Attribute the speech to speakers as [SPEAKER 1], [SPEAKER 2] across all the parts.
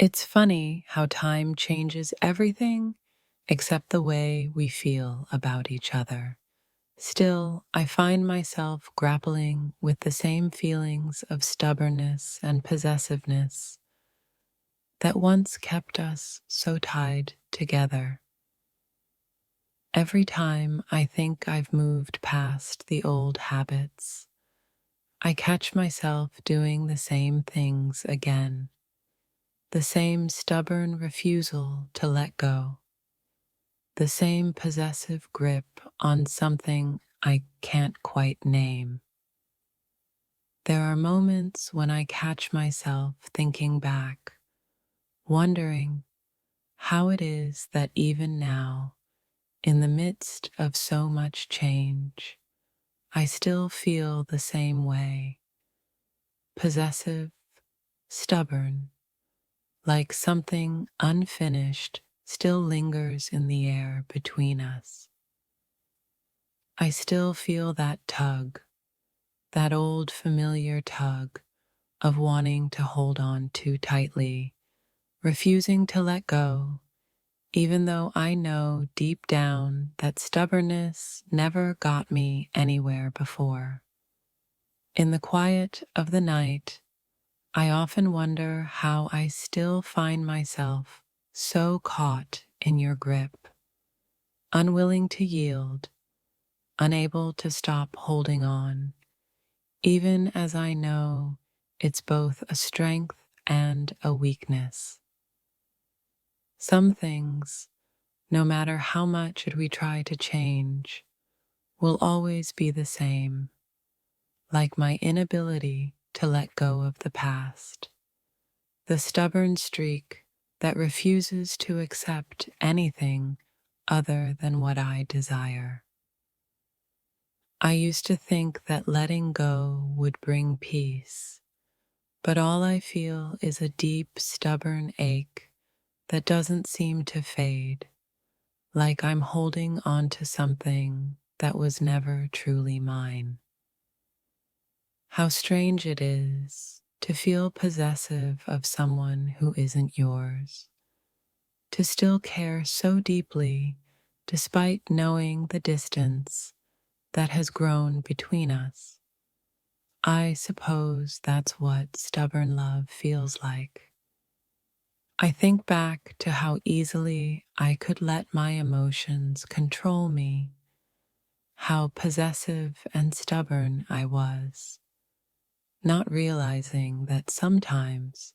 [SPEAKER 1] It's funny how time changes everything except the way we feel about each other. Still, I find myself grappling with the same feelings of stubbornness and possessiveness that once kept us so tied together. Every time I think I've moved past the old habits, I catch myself doing the same things again, the same stubborn refusal to let go, the same possessive grip on something I can't quite name. There are moments when I catch myself thinking back, wondering how it is that even now, in the midst of so much change, I still feel the same way, possessive, stubborn, like something unfinished still lingers in the air between us. I still feel that tug, that old familiar tug of wanting to hold on too tightly, refusing to let go, even though I know deep down that stubbornness never got me anywhere before. In the quiet of the night, I often wonder how I still find myself so caught in your grip, unwilling to yield, unable to stop holding on, even as I know it's both a strength and a weakness. Some things, no matter how much we try to change, will always be the same, like my inability to let go of the past, the stubborn streak that refuses to accept anything other than what I desire. I used to think that letting go would bring peace, but all I feel is a deep, stubborn ache that doesn't seem to fade, like I'm holding on to something that was never truly mine. How strange it is to feel possessive of someone who isn't yours, to still care so deeply despite knowing the distance that has grown between us. I suppose that's what stubborn love feels like. I think back to how easily I could let my emotions control me, how possessive and stubborn I was, not realizing that sometimes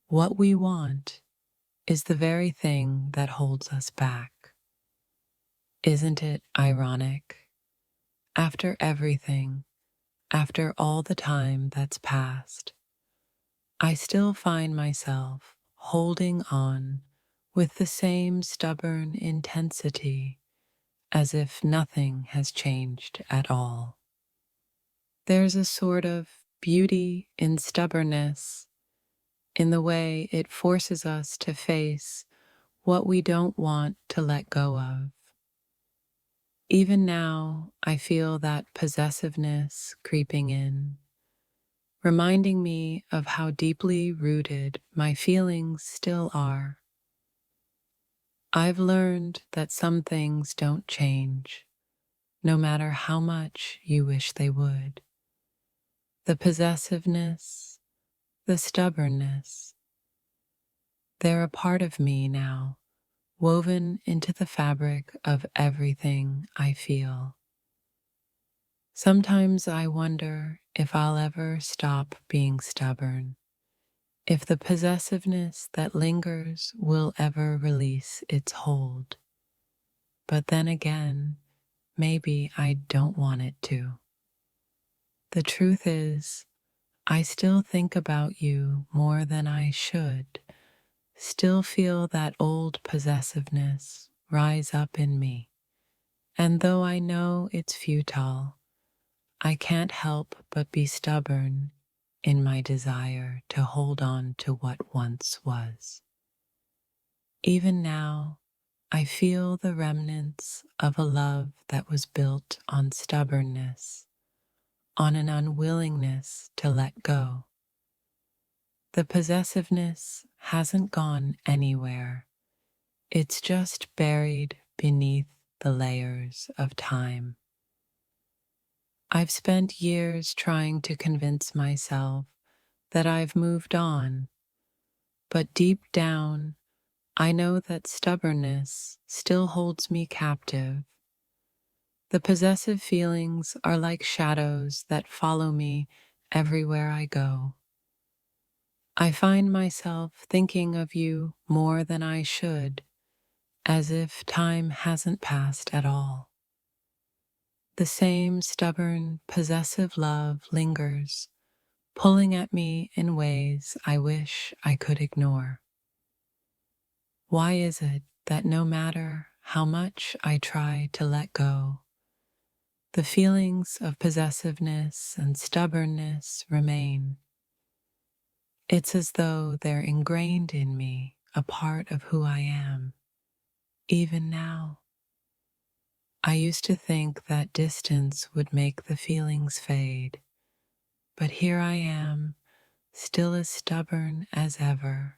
[SPEAKER 1] what we want is the very thing that holds us back. Isn't it ironic? After everything, after all the time that's passed, I still find myself holding on with the same stubborn intensity as if nothing has changed at all. There's a sort of beauty in stubbornness, in the way it forces us to face what we don't want to let go of. Even now, I feel that possessiveness creeping in, reminding me of how deeply rooted my feelings still are. I've learned that some things don't change, no matter how much you wish they would. The possessiveness, the stubbornness, they're a part of me now, woven into the fabric of everything I feel. Sometimes I wonder if I'll ever stop being stubborn, if the possessiveness that lingers will ever release its hold. But then again, maybe I don't want it to. The truth is, I still think about you more than I should, still feel that old possessiveness rise up in me. And though I know it's futile, I can't help but be stubborn in my desire to hold on to what once was. Even now, I feel the remnants of a love that was built on stubbornness, on an unwillingness to let go. The possessiveness hasn't gone anywhere. It's just buried beneath the layers of time. I've spent years trying to convince myself that I've moved on, but deep down, I know that stubbornness still holds me captive. The possessive feelings are like shadows that follow me everywhere I go. I find myself thinking of you more than I should, as if time hasn't passed at all. The same stubborn, possessive love lingers, pulling at me in ways I wish I could ignore. Why is it that no matter how much I try to let go, the feelings of possessiveness and stubbornness remain? It's as though they're ingrained in me, a part of who I am, even now. I used to think that distance would make the feelings fade, but here I am, still as stubborn as ever,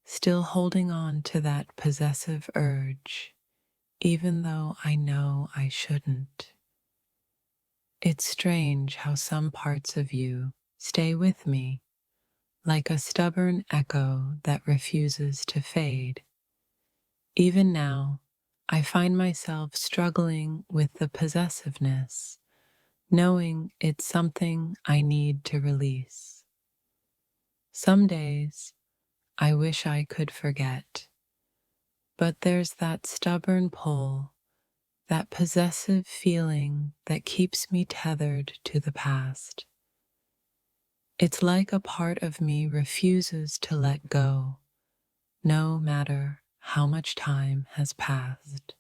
[SPEAKER 1] still holding on to that possessive urge, even though I know I shouldn't. It's strange how some parts of you stay with me, like a stubborn echo that refuses to fade. Even now, I find myself struggling with the possessiveness, knowing it's something I need to release. Some days, I wish I could forget, but there's that stubborn pull, that possessive feeling that keeps me tethered to the past. It's like a part of me refuses to let go, no matter how much time has passed.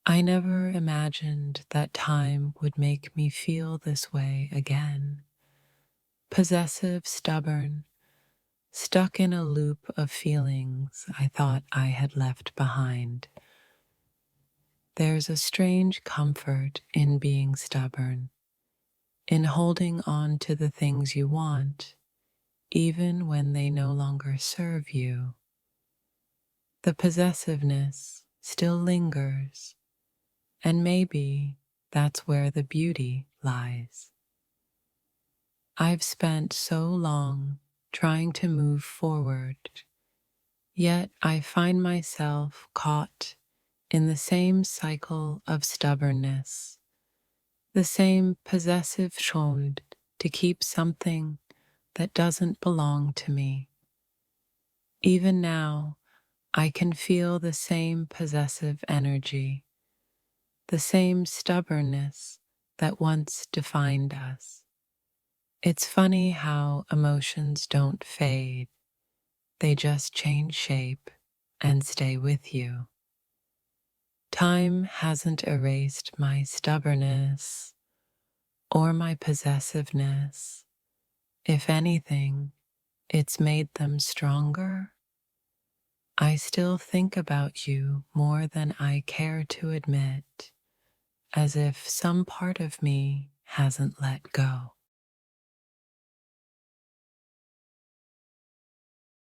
[SPEAKER 1] I never imagined that time would make me feel this way again. Possessive, stubborn, stuck in a loop of feelings I thought I had left behind. There's a strange comfort in being stubborn, in holding on to the things you want, even when they no longer serve you. The possessiveness still lingers, and maybe that's where the beauty lies. I've spent so long trying to move forward, yet I find myself caught in the same cycle of stubbornness, the same possessive schuld to keep something that doesn't belong to me. Even now, I can feel the same possessive energy, the same stubbornness that once defined us. It's funny how emotions don't fade, they just change shape and stay with you. Time hasn't erased my stubbornness or my possessiveness. If anything, it's made them stronger. I still think about you more than I care to admit, as if some part of me hasn't let go.